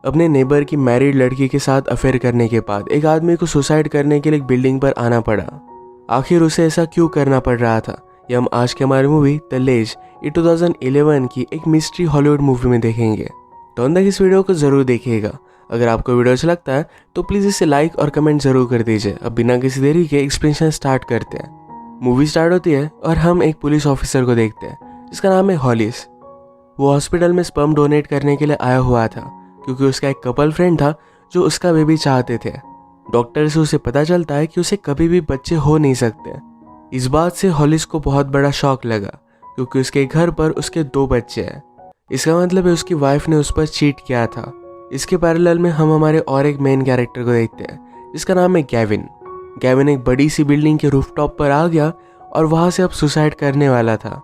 अपने नेबर की मैरिड लड़की के साथ अफेयर करने के बाद एक आदमी को सुसाइड करने के लिए एक बिल्डिंग पर आना पड़ा। आखिर उसे ऐसा क्यों करना पड़ रहा था, ये हम आज के हमारी मूवी द लेज ये 2011 की एक मिस्ट्री हॉलीवुड मूवी में देखेंगे। तो अंदर इस वीडियो को जरूर देखिएगा। अगर आपको वीडियो अच्छा लगता है तो प्लीज़ इसे लाइक और कमेंट जरूर कर दीजिए। अब बिना किसी देरी के एक्सप्लेनेशन स्टार्ट करते हैं। मूवी स्टार्ट होती है और हम एक पुलिस ऑफिसर को देखते हैं जिसका नाम है हॉलिस। वो हॉस्पिटल में स्पर्म डोनेट करने के लिए आया हुआ था क्योंकि उसका एक कपल फ्रेंड था जो उसका बेबी चाहते थे। डॉक्टर से उसे पता चलता है कि उसे कभी भी बच्चे हो नहीं सकते। इस बात से हॉलिस को बहुत बड़ा शॉक लगा क्योंकि उसके घर पर उसके 2 बच्चे हैं। इसका मतलब है उसकी वाइफ ने उस पर चीट किया था। इसके पैरेलल में हम हमारे और एक मेन कैरेक्टर को देखते हैं जिसका नाम है गैविन। गैविन एक बड़ी सी बिल्डिंग के रूफटॉप पर आ गया और वहां से अब सुसाइड करने वाला था।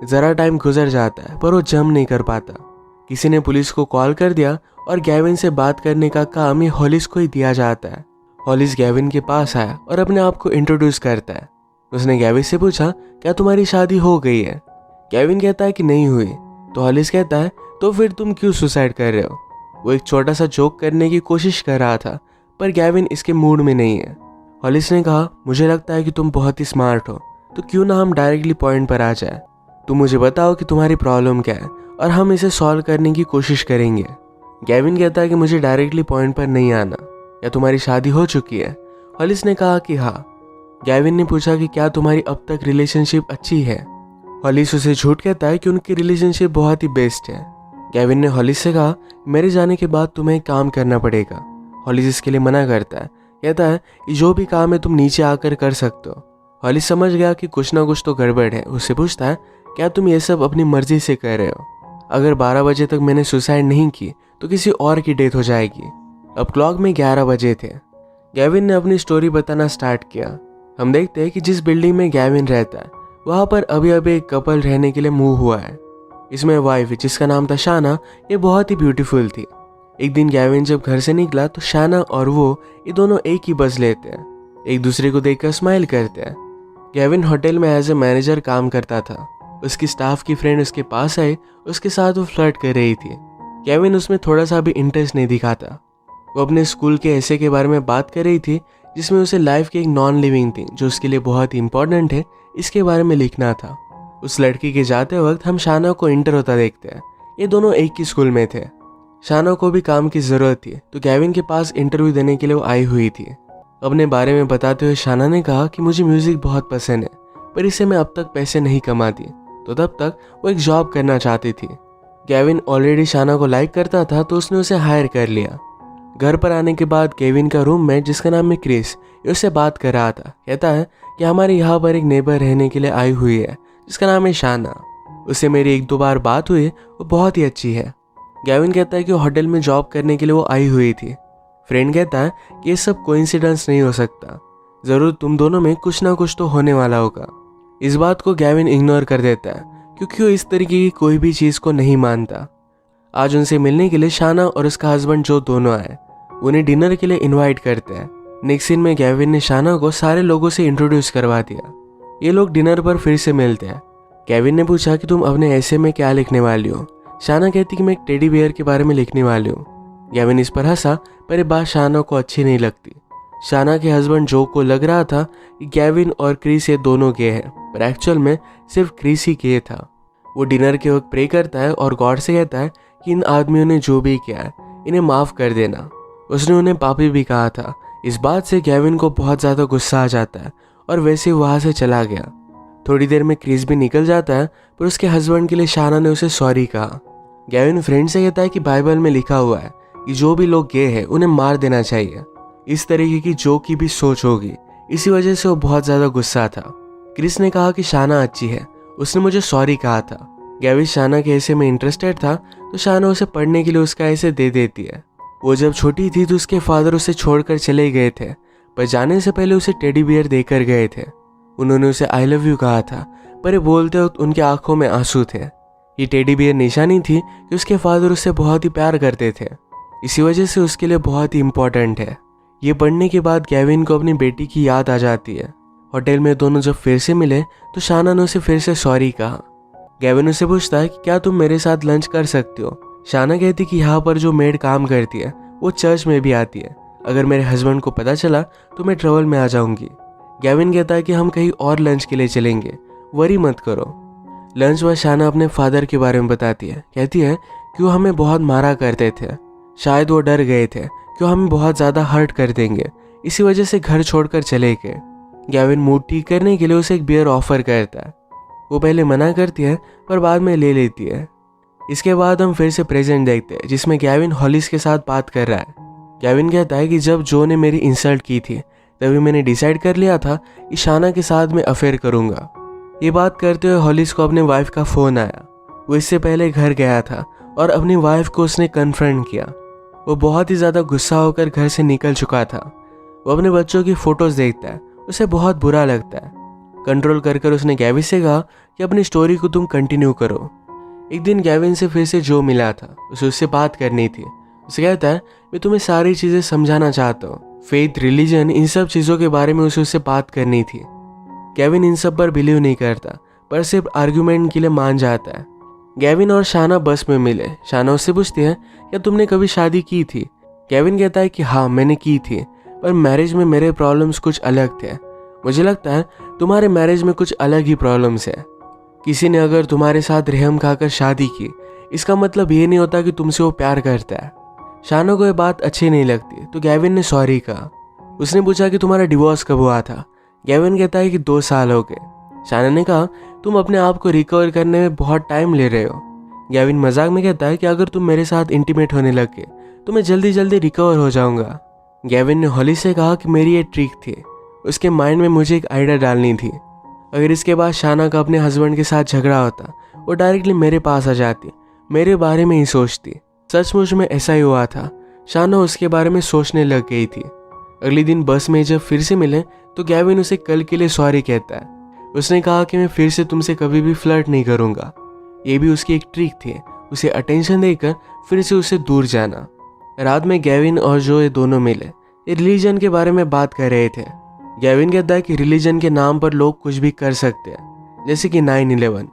ज़रा टाइम गुजर जाता है पर वो जंप नहीं कर पाता। किसी ने पुलिस को कॉल कर दिया और गैविन से बात करने का काम ये हॉलिस को ही दिया जाता है। हॉलिस गैविन के पास आया और अपने आप को इंट्रोड्यूस करता है। उसने गैविन से पूछा, क्या तुम्हारी शादी हो गई है? गैविन कहता है कि नहीं हुई। तो हॉलिस कहता है, तो फिर तुम क्यों सुसाइड कर रहे हो? वो एक छोटा सा जोक करने की कोशिश कर रहा था पर गैविन इसके मूड में नहीं है। हॉलिस ने कहा, मुझे लगता है कि तुम बहुत ही स्मार्ट हो, तो क्यों ना हम डायरेक्टली पॉइंट पर आ जाए। तुम मुझे बताओ कि तुम्हारी प्रॉब्लम क्या है और हम इसे सॉल्व करने की कोशिश करेंगे। गैविन कहता है कि मुझे डायरेक्टली पॉइंट पर नहीं आना। या तुम्हारी शादी हो चुकी है? हॉलिस ने कहा कि हाँ। गैविन ने पूछा कि क्या तुम्हारी अब तक रिलेशनशिप अच्छी है? हॉलिस उसे झूठ कहता है कि उनकी रिलेशनशिप बहुत ही बेस्ट है। गैविन ने हॉलिस से कहा, मेरे जाने के बाद तुम्हें काम करना पड़ेगा। हॉलिस इसके लिए मना करता है, कहता है कि जो भी काम है तुम नीचे आकर कर सकते हो। हॉलिस समझ गया कि कुछ ना कुछ तो गड़बड़ है। उससे पूछता है, क्या तुम ये सब अपनी मर्जी से कर रहे हो? अगर 12 बजे तक मैंने सुसाइड नहीं की तो किसी और की डेथ हो जाएगी। अब क्लॉक में 11 बजे थे। गैविन ने अपनी स्टोरी बताना स्टार्ट किया। हम देखते हैं कि जिस बिल्डिंग में गैविन रहता है वहाँ पर अभी अभी एक कपल रहने के लिए मूव हुआ है। इसमें वाइफ जिसका नाम था शाना, ये बहुत ही ब्यूटीफुल थी। एक दिन गैविन जब घर से निकला तो शाना और वो ये दोनों एक ही बस लेते हैं। एक दूसरे को देखकर स्माइल करते हैं। गैविन होटल में एज ए मैनेजर काम करता था। उसकी स्टाफ की फ्रेंड उसके पास आई, उसके साथ वो फ्लर्ट कर रही थी। गैविन उसमें थोड़ा सा भी इंटरेस्ट नहीं दिखाता। वो अपने स्कूल के ऐसे के बारे में बात कर रही थी जिसमें उसे लाइफ की एक नॉन लिविंग थिंग जो उसके लिए बहुत ही इंपॉर्टेंट है इसके बारे में लिखना था। उस लड़की के जाते वक्त हम शाना को इंटर होता देखते हैं। ये दोनों एक ही स्कूल में थे। शाना को भी काम की ज़रूरत थी तो गैविन के पास इंटरव्यू देने के लिए वो आई हुई थी। अपने बारे में बताते हुए शाना ने कहा कि मुझे म्यूज़िक बहुत पसंद है पर इससे मैं अब तक पैसे नहीं कमाती, तो तब तक वो एक जॉब करना चाहती थी। गैविन ऑलरेडी शाना को लाइक करता था तो उसने उसे हायर कर लिया। घर पर आने के बाद गैविन का रूममेट जिसका नाम है क्रिस, ये उससे बात कर रहा था। कहता है कि हमारे यहाँ पर एक नेबर रहने के लिए आई हुई है जिसका नाम है शाना। उससे मेरी 1-2 बार बात हुई, वो बहुत ही अच्छी है। गैविन कहता है कि वो होटल में जॉब करने के लिए वो आई हुई थी। फ्रेंड कहता है कि ये सब कोइंसिडेंस नहीं हो सकता, ज़रूर तुम दोनों में कुछ ना कुछ तो होने वाला होगा। इस बात को गैविन इग्नोर कर देता है क्योंकि वो इस तरीके की कोई भी चीज़ को नहीं मानता। आज उनसे मिलने के लिए शाना और उसका हस्बैंड जो दोनों आए, उन्हें डिनर के लिए इनवाइट करते हैं। नेक्स्ट सीन में गैविन ने शाना को सारे लोगों से इंट्रोड्यूस करवा दिया। ये लोग डिनर पर फिर से मिलते हैं। गैविन ने पूछा कि तुम अपने ऐसे में क्या लिखने वाली हो? शाना कहती कि मैं एक टेडी बियर के बारे में लिखने वाली हूँ। गैविन इस पर हंसा पर ये बात शाना को अच्छी नहीं लगती। शाना के हस्बैंड जो को लग रहा था कि गैविन और क्रिस ये दोनों गे हैं, पर एक्चुअल में सिर्फ क्रिस ही गे था। वो डिनर के वक्त प्रे करता है और गॉड से कहता है कि इन आदमियों ने जो भी किया है इन्हें माफ़ कर देना। उसने उन्हें पापी भी कहा था। इस बात से गैविन को बहुत ज़्यादा गुस्सा आ जाता है और वैसे वहाँ से चला गया। थोड़ी देर में क्रिस भी निकल जाता है पर उसके हस्बैंड के लिए शाना ने उसे सॉरी कहा। गैविन फ्रेंड से कहता है कि बाइबल में लिखा हुआ है कि जो भी लोग गे हैं उन्हें मार देना चाहिए। इस तरीके की जो की भी सोच होगी, इसी वजह से वो बहुत ज़्यादा गुस्सा था। क्रिस ने कहा कि शाना अच्छी है, उसने मुझे सॉरी कहा था। गैविन शाना के ऐसे में इंटरेस्टेड था तो शाना उसे पढ़ने के लिए उसका ऐसे दे देती है। वो जब छोटी थी तो उसके फादर उसे छोड़कर चले गए थे, पर जाने से पहले उसे टेडी बियर देकर गए थे। उन्होंने उसे आई लव यू कहा था पर ये बोलते वक्त उनके आंखों में आंसू थे। ये टेडी बियर निशानी थी कि उसके फादर उससे बहुत ही प्यार करते थे, इसी वजह से उसके लिए बहुत ही इम्पोर्टेंट है। ये पढ़ने के बाद गैविन को अपनी बेटी की याद आ जाती है। होटल में दोनों जब फिर से मिले तो शाना ने उसे फिर से सॉरी कहा। गैविन उसे पूछता है कि क्या तुम मेरे साथ लंच कर सकते हो? शाना कहती कि यहाँ पर जो मेड काम करती है वो चर्च में भी आती है, अगर मेरे हस्बैंड को पता चला तो मैं ट्रबल में आ जाऊंगी। गैविन कहता है कि हम कहीं और लंच के लिए चलेंगे, वरी मत करो। लंच में शाना अपने फादर के बारे में बताती है, कहती है कि वो हमें बहुत मारा करते थे, शायद वो डर गए थे कि वो हमें बहुत ज़्यादा हर्ट कर देंगे, इसी वजह से घर छोड़कर चले गए। गैविन मूड ठीक करने के लिए उसे एक बियर ऑफर करता है। वो पहले मना करती है पर बाद में ले लेती है। इसके बाद हम फिर से प्रेजेंट देखते हैं जिसमें गैविन हॉलिस के साथ बात कर रहा है। गैविन कहता है कि जब जो ने मेरी इंसल्ट की थी तभी मैंने डिसाइड कर लिया था कि शाना के साथ मैं अफेयर करूंगा। ये बात करते हुए हॉलिस को अपने वाइफ का फ़ोन आया। वो इससे पहले घर गया था और अपनी वाइफ को उसने कन्फ्रंट किया। वो बहुत ही ज़्यादा गुस्सा होकर घर से निकल चुका था। वो अपने बच्चों की फ़ोटोज़ देखता है, उसे बहुत बुरा लगता है। कंट्रोल कर उसने गैविन से कहा कि अपनी स्टोरी को तुम कंटिन्यू करो। एक दिन गैविन से फिर से जो मिला था, उसे उससे बात करनी थी। उसे कहता है मैं तुम्हें सारी चीज़ें समझाना चाहता हूँ, फेथ, रिलीजन, इन सब चीज़ों के बारे में उसे उससे बात करनी थी। गैविन इन सब पर बिलीव नहीं करता पर सिर्फ आर्ग्यूमेंट के लिए मान जाता है। गैविन और शाना बस में मिले। शाना उससे पूछती है क्या तुमने कभी शादी की थी? गैविन कहता है कि हाँ मैंने की थी, पर मैरिज में मेरे प्रॉब्लम्स कुछ अलग थे। मुझे लगता है तुम्हारे मैरिज में कुछ अलग ही प्रॉब्लम्स है। किसी ने अगर तुम्हारे साथ रहम खाकर शादी की, इसका मतलब ये नहीं होता कि तुमसे वो प्यार करता है। शाना को ये बात अच्छी नहीं लगती तो गैविन ने सॉरी कहा। उसने पूछा कि तुम्हारा डिवोर्स कब हुआ था? गैविन कहता है कि 2 साल हो गए। शाना ने कहा तुम अपने आप को रिकवर करने में बहुत टाइम ले रहे हो। गैविन मजाक में कहता है कि अगर तुम मेरे साथ इंटीमेट होने लगे तो मैं जल्दी जल्दी रिकवर हो जाऊंगा। गैविन ने हॉलिस से कहा कि मेरी ये ट्रिक थी, उसके माइंड में मुझे एक आइडिया डालनी थी। अगर इसके बाद शाना का अपने हस्बैंड के साथ झगड़ा होता, वो डायरेक्टली मेरे पास आ जाती, मेरे बारे में ही सोचती। सचमुच में ऐसा ही हुआ था। शाना उसके बारे में सोचने लग गई थी। अगले दिन बस में जब फिर से मिले तो गैविन उसे कल के लिए सॉरी कहता है। उसने कहा कि मैं फिर से तुमसे कभी भी फ्लर्ट नहीं करूंगा। ये भी उसकी एक ट्रिक थी, उसे अटेंशन देकर फिर से उससे दूर जाना। रात में गैविन और जो ये दोनों मिले, ये रिलीजन के बारे में बात कर रहे थे। गैविन कहता है कि रिलीजन के नाम पर लोग कुछ भी कर सकते हैं, जैसे कि 9/11।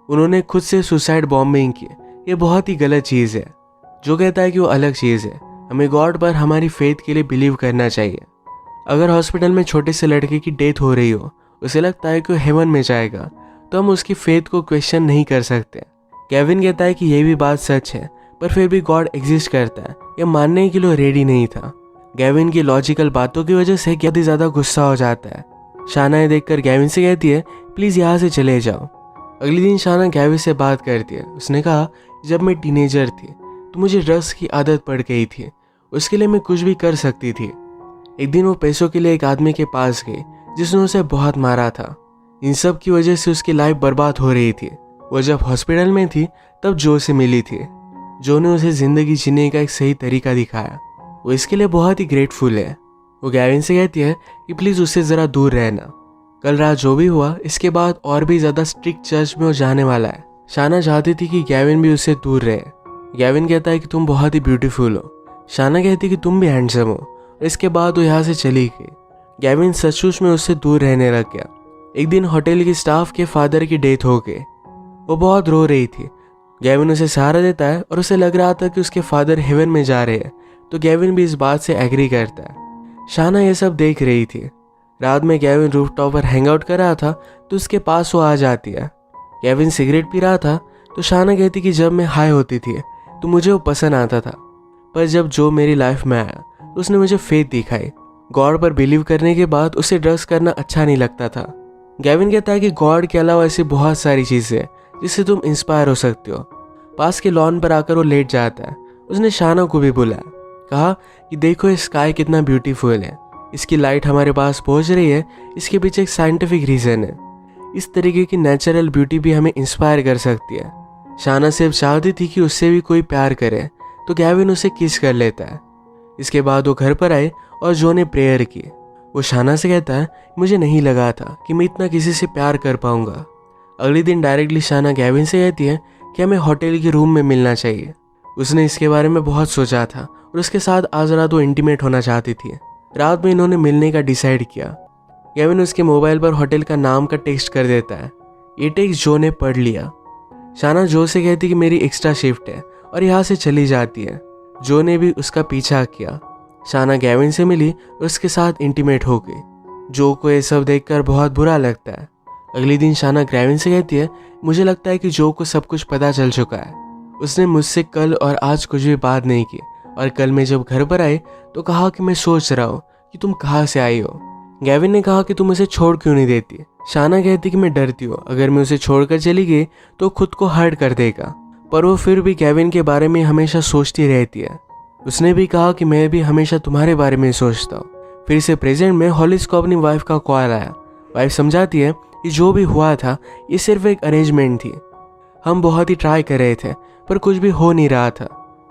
उन्होंने खुद से सुसाइड बॉम्बिंग की, ये बहुत ही गलत चीज़ है। जो कहता है कि वो अलग चीज़ है। हमें गॉड पर हमारी फेथ के लिए बिलीव करना चाहिए। अगर हॉस्पिटल में छोटे से लड़के की डेथ हो रही हो, उसे लगता है कि वो हेवन में जाएगा, तो हम उसकी फेथ को क्वेश्चन नहीं कर सकते। गैविन कहता है कि यह भी बात सच है, पर फिर भी गॉड एग्जिस्ट करता है, यह मानने के लिए रेडी नहीं था। गैविन की लॉजिकल बातों की वजह से बहुत ही ज़्यादा गुस्सा हो जाता है। शाना ये देखकर गैविन से कहती है प्लीज़ यहाँ से चले जाओ। अगले दिन शाना गैविन से बात करती है। उसने कहा जब मैं टीनेजर थी तो मुझे ड्रग्स की आदत पड़ गई थी, उसके लिए मैं कुछ भी कर सकती थी। एक दिन वो पैसों के लिए एक आदमी के पास गई जिसने उसे बहुत मारा था। इन सब की वजह से उसकी लाइफ बर्बाद हो रही थी। वो जब हॉस्पिटल में थी तब जो से मिली थी। जो ने उसे ज़िंदगी जीने का एक सही तरीका दिखाया। वो इसके लिए बहुत ही ग्रेटफुल है। वो गैविन से कहती है कि प्लीज़ उससे ज़रा दूर रहना। कल रात जो भी हुआ, इसके बाद और भी ज़्यादा स्ट्रिक्ट चर्च में वो जाने वाला है। शाना चाहती थी कि गैविन भी उससे दूर रहे। गैविन कहता है कि तुम बहुत ही ब्यूटीफुल हो। शाना कहती है कि तुम भी हैंडसम हो। इसके बाद वो यहाँ से चली गई। गैविन सचमुच में उससे दूर रहने लग गया। एक दिन होटल के स्टाफ के फादर की डेथ हो गई। वो बहुत रो रही थी। गैविन उसे सहारा देता है और उसे लग रहा था कि उसके फादर हेवन में जा रहे हैं, तो गैविन भी इस बात से एग्री करता है। शाना ये सब देख रही थी। रात में गैविन रूफटॉप पर हैंग आउट कर रहा था तो उसके पास वो आ जाती है। गैविन सिगरेट पी रहा था तो शाना कहती कि जब मैं हाई होती थी तो मुझे वो पसंद आता था, पर जब जो मेरी लाइफ में आया तो उसने मुझे फेथ दिखाई। गॉड पर बिलीव करने के बाद उसे ड्रग्स करना अच्छा नहीं लगता था। गैविन कहता है कि गॉड के अलावा ऐसी बहुत सारी चीज़ें जिससे तुम इंस्पायर हो सकते हो। पास के लॉन पर आकर वो लेट जाता है। उसने शाना को भी बुलाया, कहा कि देखो ये स्काई कितना ब्यूटीफुल है, इसकी लाइट हमारे पास पहुंच रही है, इसके पीछे एक साइंटिफिक रीज़न है। इस तरीके की नेचुरल ब्यूटी भी हमें इंस्पायर कर सकती है। शाना सिर्फ चाहती थी कि उससे भी कोई प्यार करे, तो गैविन उसे किस कर लेता है। इसके बाद वो घर पर आए और जो ने प्रेयर की। वो शाना से कहता है मुझे नहीं लगा था कि मैं इतना किसी से प्यार कर पाऊंगा। अगले दिन डायरेक्टली शाना गैविन से कहती है कि हमें होटल के रूम में मिलना चाहिए। उसने इसके बारे में बहुत सोचा था और उसके साथ आज रात वो इंटीमेट होना चाहती थी। रात में इन्होंने मिलने का डिसाइड किया। गैविन उसके मोबाइल पर होटल का नाम का टेक्स्ट कर देता है। ये टेक्स्ट जो ने पढ़ लिया। शाना जो से कहती कि मेरी एक्स्ट्रा शिफ्ट है और यहाँ से चली जाती है। जो ने भी उसका पीछा किया। शाना गैविन से मिली और उसके साथ इंटीमेट हो गई। जो को ये सब देखकर बहुत बुरा लगता है। अगले दिन शाना गैविन से कहती है, मुझे लगता है कि जो को सब कुछ पता चल चुका है। उसने मुझसे कल और आज कुछ भी बात नहीं की और कल मैं जब घर पर आई तो कहा कि मैं सोच रहा हूँ कि तुम कहाँ से आई हो। गैविन ने कहा कि तुम उसे छोड़ क्यों नहीं देती। शाना कहती कि मैं डरती हूँ, अगर मैं उसे छोड़कर चली गई तो खुद को हर्ट कर देगा। पर वो फिर भी गैविन के बारे में हमेशा सोचती रहती है। उसने भी कहा कि मैं भी हमेशा तुम्हारे बारे में सोचता हूँ। फिर से प्रेजेंट में हॉलिस को अपनी वाइफ का कॉल आया। वाइफ समझाती है कि जो भी हुआ था ये सिर्फ एक अरेंजमेंट थी। हम बहुत ही ट्राई कर रहे थे पर कुछ भी हो नहीं रहा था,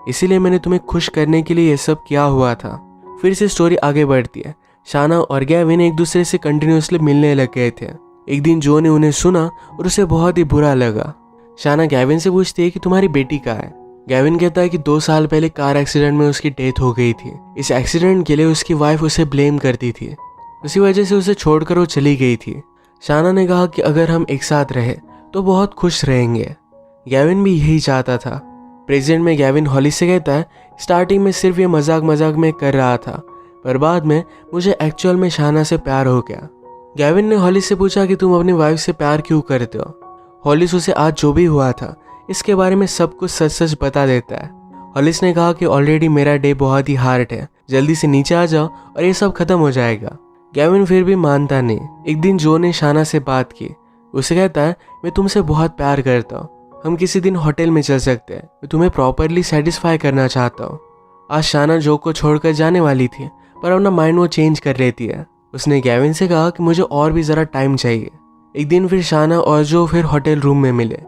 इसीलिए मैंने तुम्हें खुश करने के लिए ये सब किया हुआ था। फिर से स्टोरी आगे बढ़ती है। शाना और गैविन एक दूसरे से कंटिन्यूसली मिलने लग गए थे। एक दिन जो ने उन्हें सुना और उसे बहुत ही बुरा लगा। शाना गैविन से पूछती है कि तुम्हारी बेटी कहाँ है। गैविन कहता है कि 2 साल पहले कार एक्सीडेंट में उसकी डेथ हो गई थी। इस एक्सीडेंट के लिए उसकी वाइफ उसे ब्लेम करती थी, उसी वजह से उसे छोड़कर वो चली गई थी। शाना ने कहा कि अगर हम एक साथ रहे तो बहुत खुश रहेंगे। गैविन भी यही चाहता था। प्रेजेंट में गैविन हॉलिस से कहता है, स्टार्टिंग में सिर्फ ये मजाक मजाक में कर रहा था, पर बाद में मुझे एक्चुअल में शाना से प्यार हो गया। गैविन ने हॉलिस से पूछा कि तुम अपनी वाइफ से प्यार क्यों करते हो। हॉलिस उसे आज जो भी हुआ था इसके बारे में सब कुछ सच सच बता देता है। हॉलिस ने कहा कि ऑलरेडी मेरा डे बहुत ही हार्ड है, जल्दी से नीचे आ जाओ और ये सब खत्म हो जाएगा। गैविन फिर भी मानता नहीं। एक दिन जो ने शाना से बात की। उसे कहता है, मैं तुमसे बहुत प्यार करता हूँ, हम किसी दिन होटल में चल सकते हैं, मैं तुम्हें प्रॉपरली सेटिस्फाई करना चाहता हूँ। आज शाना जो को छोड़कर जाने वाली थी पर अपना माइंड वो चेंज कर लेती है। उसने गैविन से कहा कि मुझे और भी ज़रा टाइम चाहिए। एक दिन फिर शाना और जो फिर होटल रूम में मिले।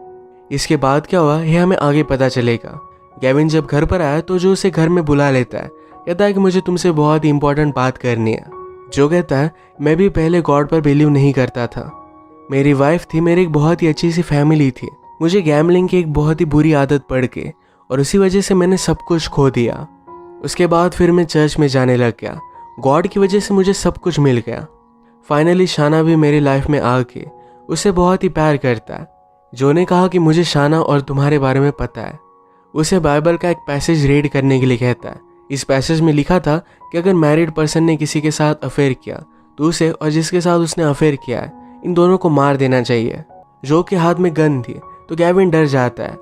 इसके बाद क्या हुआ ये हमें आगे पता चलेगा। गैविन जब घर पर आया तो जो उसे घर में बुला लेता है। कहता है कि मुझे तुमसे बहुत ही इंपॉर्टेंट बात करनी है। जो कहता है, मैं भी पहले गॉड पर बिलीव नहीं करता था। मेरी वाइफ थी, मेरी एक बहुत ही अच्छी सी फैमिली थी। मुझे गैम्बलिंग की एक बहुत ही बुरी आदत पड़ के और उसी वजह से मैंने सब कुछ खो दिया। उसके बाद फिर मैं चर्च में जाने लग गया। गॉड की वजह से मुझे सब कुछ मिल गया। फाइनली शाना भी मेरी लाइफ में आके उसे बहुत ही प्यार करता है। जो ने कहा कि मुझे शाना और तुम्हारे बारे में पता है। उसे बाइबल का एक पैसेज रीड करने के लिए कहता है। इस पैसेज में लिखा था कि अगर मैरिड पर्सन ने किसी के साथ अफेयर किया तो उसे और जिसके साथ उसने अफेयर किया है इन दोनों को मार देना चाहिए। जो के हाथ में गन थी तो गैविन डर जाता है।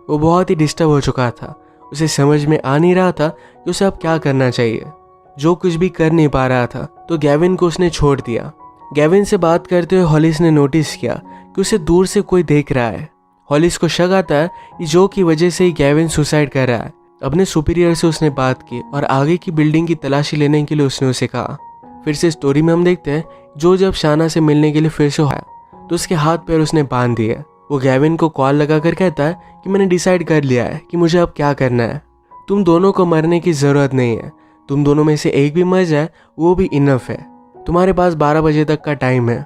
वो बहुत ही डिस्टर्ब हो चुका था। उसे समझ में आ नहीं रहा था कि उसे अब क्या करना चाहिए। जो कुछ भी कर नहीं पा रहा था तो गैविन को उसने छोड़ दिया। गैविन से बात करते हुए हॉलिस ने नोटिस किया कि उसे दूर से कोई देख रहा है। हॉलिस को शक आता है कि जो की वजह से ही गैविन सुसाइड कर रहा है। अपने सुपीरियर से उसने बात की और आगे की बिल्डिंग की तलाशी लेने के लिए उसने उसे कहा। फिर से स्टोरी में हम देखते हैं जो जब शाना से मिलने के लिए फिर से आया तो उसके हाथ पैर उसने बांध दिए। वो गैविन को कॉल लगाकर कहता है कि मैंने डिसाइड कर लिया है कि मुझे अब क्या करना है। तुम दोनों को मरने की ज़रूरत नहीं है। तुम दोनों में से एक भी मर जाए वो भी इनफ है। तुम्हारे पास 12 बजे तक का टाइम है।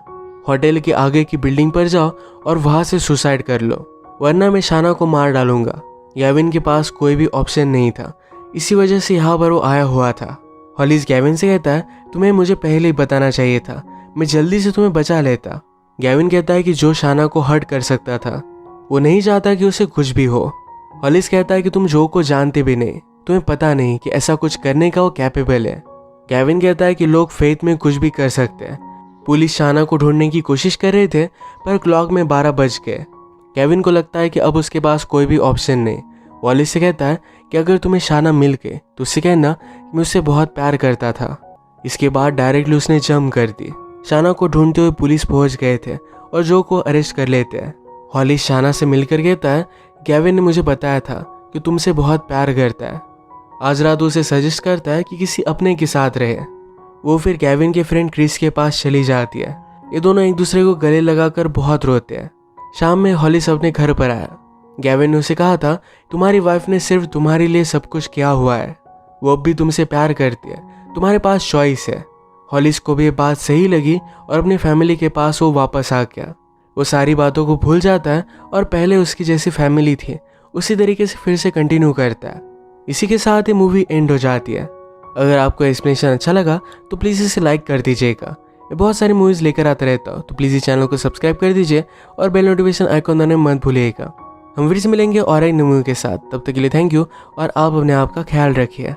होटल के आगे की बिल्डिंग पर जाओ और वहाँ से सुसाइड कर लो, वरना मैं शाना को मार डालूंगा। गैविन के पास कोई भी ऑप्शन नहीं था, इसी वजह से यहाँ पर वो आया हुआ था। हॉलिस गैविन से कहता है, तुम्हें मुझे पहले ही बताना चाहिए था, मैं जल्दी से तुम्हें बचा लेता। गैविन कहता है कि जो शाना को हर्ट कर सकता था वो नहीं चाहता कि उसे कुछ भी हो। हॉलिस कहता है कि तुम जो को जानते भी नहीं, तुम्हें पता नहीं कि ऐसा कुछ करने का वो कैपेबल है। गैविन कहता है कि लोग फेथ में कुछ भी कर सकते हैं। पुलिस शाना को ढूंढने की कोशिश कर रहे थे पर क्लॉक में 12 बज गए। गैविन को लगता है कि अब उसके पास कोई भी ऑप्शन नहीं। हॉलिस से कहता है कि अगर तुम्हें शाना मिल गए तो उससे कहना कि मैं उससे बहुत प्यार करता था। इसके बाद डायरेक्टली उसने जंप कर दी। शाना को ढूंढते हुए पुलिस पहुंच गए थे और जो को अरेस्ट कर लेते हैं। हॉलिस शाना से मिलकर कहता है, गैविन ने मुझे बताया था कि तुमसे बहुत प्यार करता है। आज रात उसे सजेस्ट करता है कि किसी अपने के साथ रहे। वो फिर गैविन के फ्रेंड क्रिस के पास चली जाती है। ये दोनों एक दूसरे को गले लगाकर बहुत रोते हैं। शाम में हॉलिस अपने घर पर आया। गैविन ने उसे कहा था, तुम्हारी वाइफ ने सिर्फ तुम्हारे लिए सब कुछ किया हुआ है, वो अब भी तुमसे प्यार करती है, तुम्हारे पास चॉइस है। हॉलिस को भी ये बात सही लगी और अपनी फैमिली के पास वो वापस आ गया। वो सारी बातों को भूल जाता है और पहले उसकी जैसी फैमिली थी उसी तरीके से फिर से कंटिन्यू करता है। इसी के साथ ही मूवी एंड हो जाती है। अगर आपको एक्सप्लेनेशन अच्छा लगा तो प्लीज़ इसे लाइक कर दीजिएगा। मैं बहुत सारी मूवीज़ लेकर आता रहता हूँ, तो प्लीज़ इस चैनल को सब्सक्राइब कर दीजिए और बेल नोटिफिकेशन आइकॉन दबाना मत भूलिएगा। हम फिर से मिलेंगे और एक नई मूवी के साथ। तब तक के लिए थैंक यू और आप अपने आप का ख्याल रखिए।